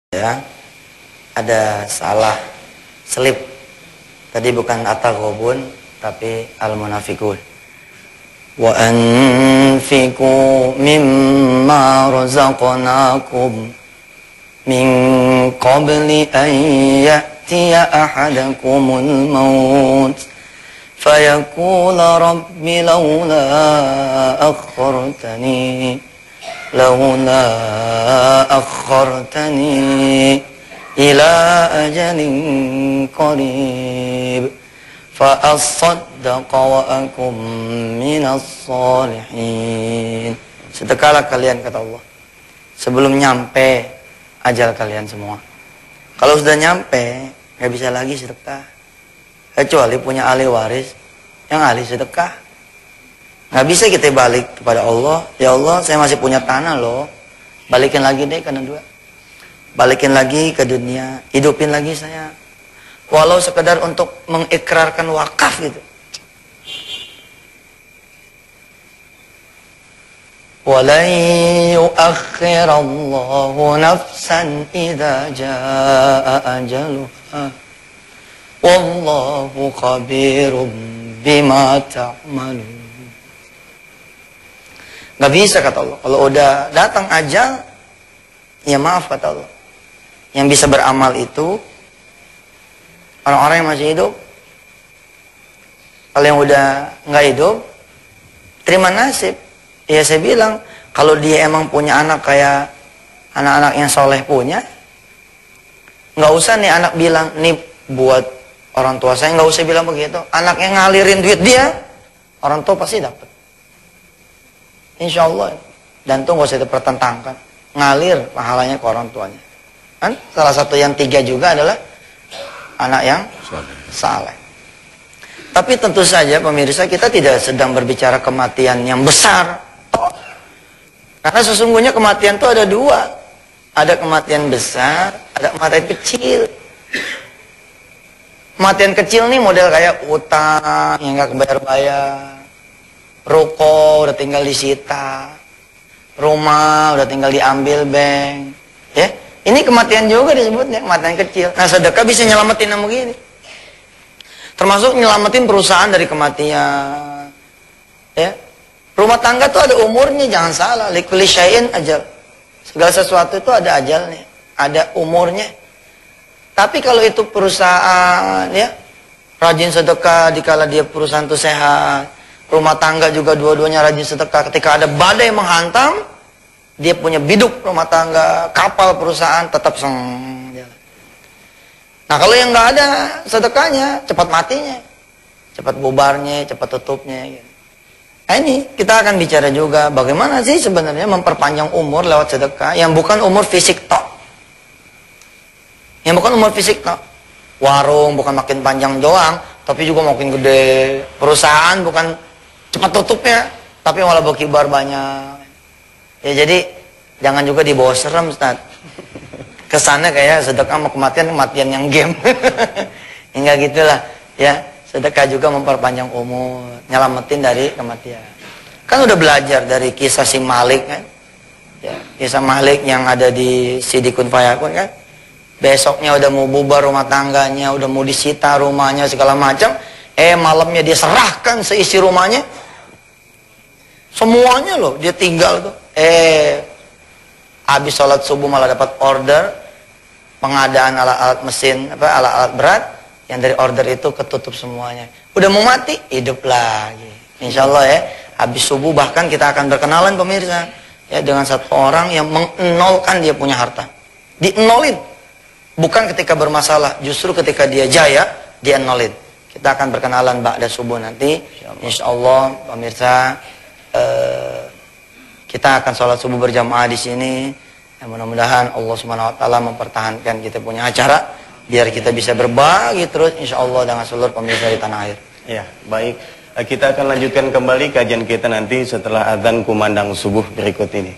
Ya, ada salah selip. Tadi bukan at-taghabun tapi al-munafiqun. Wa anfiqu mimma razaqnakum min qabli an ya'tiya ahadakumul maut fayaqula rabbi laula akhartani ila ajalin qarib fa asaddaqa wa akum minas salihin. Sedekahlah kalian, kata Allah, sebelum nyampe ajal kalian semua. Kalau sudah nyampe, nggak bisa lagi sedekah, kecuali punya ahli waris yang ahli sedekah. Nggak bisa kita balik kepada Allah, ya Allah saya masih punya tanah loh, balikin lagi deh ke dua, balikin lagi ke dunia, hidupin lagi saya, walau sekedar untuk mengikrarkan wakaf gitu. Walan yu'akhirallahu nafsan idza jaa ajaluha wallahu khabirum bima ta'malun. Gak bisa, kata Allah. Kalau udah datang ajal, ya maaf, kata Allah. Yang bisa beramal itu orang-orang yang masih hidup. Kalau yang udah nggak hidup, terima nasib. Ya saya bilang, kalau dia emang punya anak kayak anak-anak yang soleh punya, nggak usah nih anak bilang, nih buat orang tua saya, nggak usah bilang begitu. Anaknya ngalirin duit dia, orang tua pasti dapat. Insya Allah. Dan itu nggak usah dipertentangkan, ngalir pahalanya ke orang tuanya. Kan salah satu yang 3 juga adalah anak yang saleh. Tapi tentu saja pemirsa, kita tidak sedang berbicara kematian yang besar. Karena sesungguhnya kematian itu ada 2. Ada kematian besar, ada kematian kecil. Kematian kecil nih model kayak utang yang nggak kebayar-bayar, ruko udah tinggal disita, rumah udah tinggal diambil bank, ya. Ini kematian juga disebutnya, kematian kecil. Nah, sedekah bisa nyelamatin yang begini. Termasuk nyelamatin perusahaan dari kematian. Ya. Rumah tangga tuh ada umurnya, jangan salah. Likulli syai'in ajal. Segala sesuatu itu ada ajalnya, ada umurnya. Tapi kalau itu perusahaan, ya, rajin sedekah dikala dia perusahaan itu sehat. Rumah tangga juga dua-duanya rajin sedekah. Ketika ada badai menghantam, dia punya biduk rumah tangga, kapal perusahaan, tetap jalan. Nah, kalau yang nggak ada sedekahnya, cepat matinya, cepat bubarnya, cepat tutupnya. Gitu. Nah, ini kita akan bicara juga bagaimana sih sebenarnya memperpanjang umur lewat sedekah, yang bukan umur fisik tok, yang bukan umur fisik tok. Warung bukan makin panjang doang, tapi juga makin gede. Perusahaan bukan cepat tutupnya, tapi malah berkibar banyak. Ya, jadi jangan juga dibawa serem, Ustaz. Kesannya kayak sedekah sama kematian yang game. Enggak gitulah, ya. Sedekah juga memperpanjang umur, nyelamatin dari kematian. Kan udah belajar dari kisah si Malik kan? Ya, kisah Malik yang ada di CD Kun Fayakun kan? Besoknya udah mau bubar rumah tangganya, udah mau disita rumahnya segala macam. Malamnya dia serahkan seisi rumahnya. Semuanya loh, dia tinggal tuh. Habis sholat subuh malah dapat order pengadaan alat-alat mesin, alat-alat berat, yang dari order itu ketutup semuanya. Udah mau mati, hidup lagi. Insya Allah ya, habis subuh bahkan kita akan berkenalan pemirsa, ya, dengan satu orang yang menolkan dia punya harta. Dienolin. Bukan ketika bermasalah, justru ketika dia jaya, dia nolin. Kita akan berkenalan ba'da subuh nanti. Insya Allah pemirsa, kita akan sholat subuh berjamaah di sini. Mudah-mudahan Allah Subhanahu Wa Taala mempertahankan kita punya acara, biar kita bisa berbagi terus insya Allah dengan seluruh pemirsa di tanah air. Ya, baik. Kita akan lanjutkan kembali kajian kita nanti setelah azan kumandang subuh berikut ini.